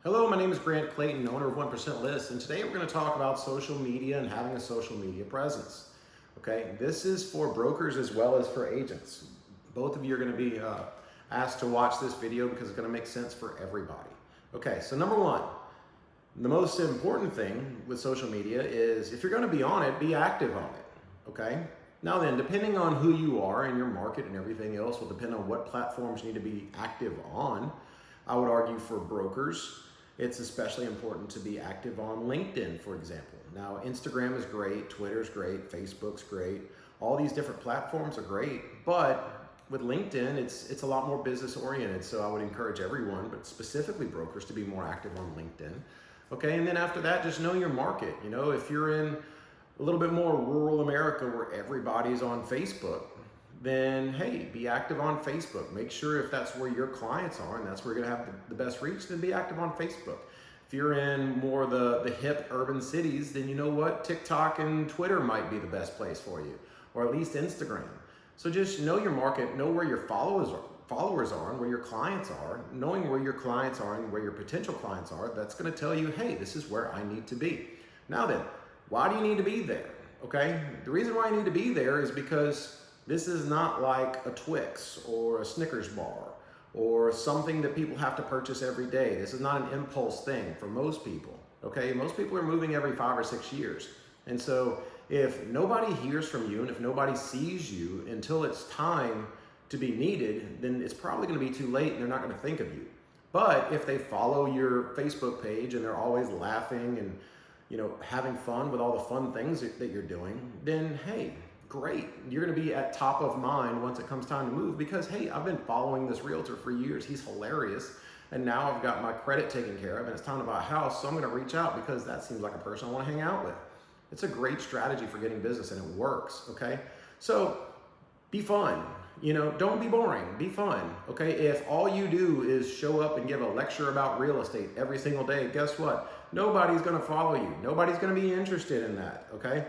Hello, my name is Grant Clayton, owner of 1% List, and today we're going to talk about social media and having a social media presence. Okay, this is for brokers as well as for agents. Both of you are going to be asked to watch this video because it's going to make sense for everybody. Okay, so number one, the most important thing with social media is if you're going to be on it, be active on it. Okay, now then, depending on who you are and your market and everything else will depend on what platforms you need to be active on. I would argue for brokers, it's especially important to be active on LinkedIn, for example. Now, Instagram is great, Twitter's great, Facebook's great. All these different platforms are great, but with LinkedIn, it's a lot more business oriented. So I would encourage everyone, but specifically brokers, to be more active on LinkedIn. Okay, and then after that, just know your market. You know, if you're in a little bit more rural America where everybody's on Facebook, then hey, be active on Facebook. Make sure if that's where your clients are and that's where you're gonna have the best reach, then be active on Facebook. If you're in more the hip urban cities, then you know what? TikTok and Twitter might be the best place for you, or at least Instagram. So just know your market, know where your followers are and where your clients are. Knowing where your clients are and where your potential clients are, that's gonna tell you, hey, this is where I need to be. Now then, why do you need to be there? Okay, the reason why you need to be there is because this is not like a Twix or a Snickers bar or something that people have to purchase every day. This is not an impulse thing for most people, okay? Most people are moving every 5 or 6 years. And so if nobody hears from you and if nobody sees you until it's time to be needed, then it's probably gonna be too late and they're not gonna think of you. But if they follow your Facebook page and they're always laughing and having fun with all the fun things that you're doing, then hey, great. You're going to be at top of mind once it comes time to move because, hey, I've been following this realtor for years. He's hilarious. And now I've got my credit taken care of and it's time to buy a house. So I'm going to reach out because that seems like a person I want to hang out with. It's a great strategy for getting business and it works. Okay. So be fun. Don't be boring. Be fun. Okay. If all you do is show up and give a lecture about real estate every single day, guess what? Nobody's going to follow you. Nobody's going to be interested in that. Okay.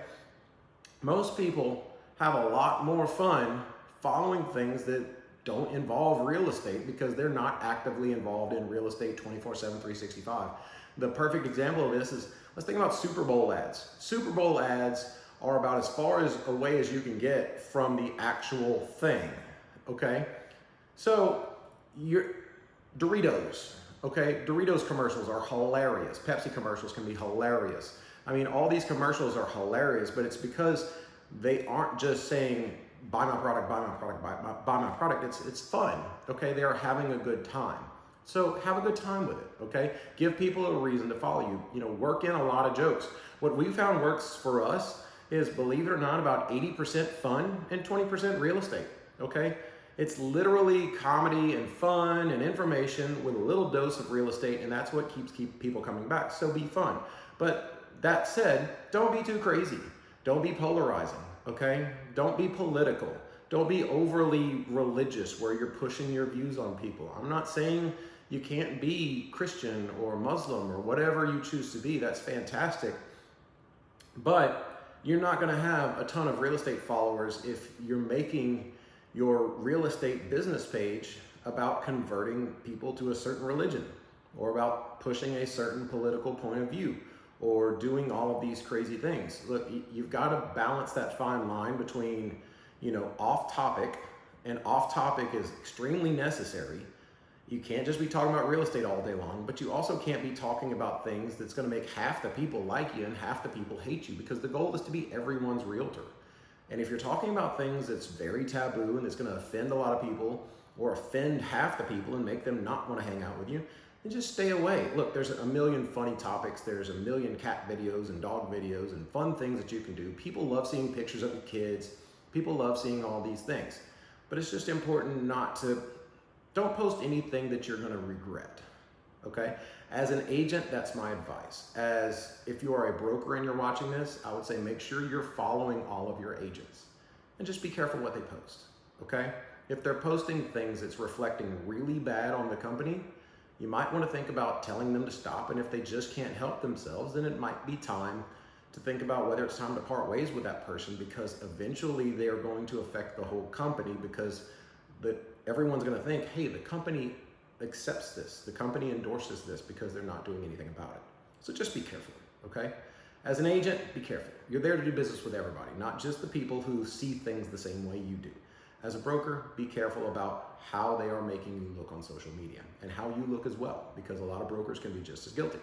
Most people have a lot more fun following things that don't involve real estate because they're not actively involved in real estate 24/7, 365. The perfect example of this is, let's think about Super Bowl ads. Super Bowl ads are about as far away as you can get from the actual thing, okay? So your Doritos, okay? Doritos commercials are hilarious. Pepsi commercials can be hilarious. I mean, all these commercials are hilarious, but it's because they aren't just saying, buy my product, buy my product, buy my product. It's fun, okay? They are having a good time. So have a good time with it, okay? Give people a reason to follow you. Work in a lot of jokes. What we found works for us is, believe it or not, about 80% fun and 20% real estate, okay? It's literally comedy and fun and information with a little dose of real estate, and that's what keeps people coming back. So be fun. But that said, don't be too crazy. Don't be polarizing, okay? Don't be political. Don't be overly religious where you're pushing your views on people. I'm not saying you can't be Christian or Muslim or whatever you choose to be. That's fantastic. But you're not going to have a ton of real estate followers if you're making your real estate business page about converting people to a certain religion or about pushing a certain political point of view, or doing all of these crazy things. Look, you've got to balance that fine line between, off topic, and off topic is extremely necessary. You can't just be talking about real estate all day long, but you also can't be talking about things that's going to make half the people like you and half the people hate you, because the goal is to be everyone's realtor. And if you're talking about things that's very taboo and that's going to offend a lot of people or offend half the people and make them not want to hang out with you, and just stay away. Look, there's a million funny topics. There's a million cat videos and dog videos and fun things that you can do. People love seeing pictures of your kids. People love seeing all these things. But it's just important don't post anything that you're gonna regret, okay? As an agent, that's my advice. As if you are a broker and you're watching this, I would say make sure you're following all of your agents. And just be careful what they post, okay? If they're posting things that's reflecting really bad on the company, you might want to think about telling them to stop, and if they just can't help themselves, then it might be time to think about whether it's time to part ways with that person, because eventually they are going to affect the whole company, because everyone's going to think, hey, the company accepts this. The company endorses this because they're not doing anything about it. So just be careful, okay? As an agent, be careful. You're there to do business with everybody, not just the people who see things the same way you do. As a broker, be careful about how they are making you look on social media and how you look as well, because a lot of brokers can be just as guilty.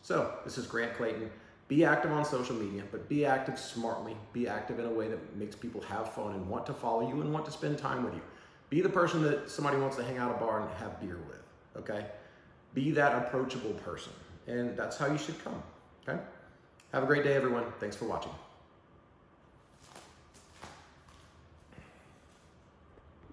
So this is Grant Clayton. Be active on social media, but be active smartly. Be active in a way that makes people have fun and want to follow you and want to spend time with you. Be the person that somebody wants to hang out at a bar and have beer with, okay? Be that approachable person, and that's how you should come, okay? Have a great day, everyone. Thanks for watching.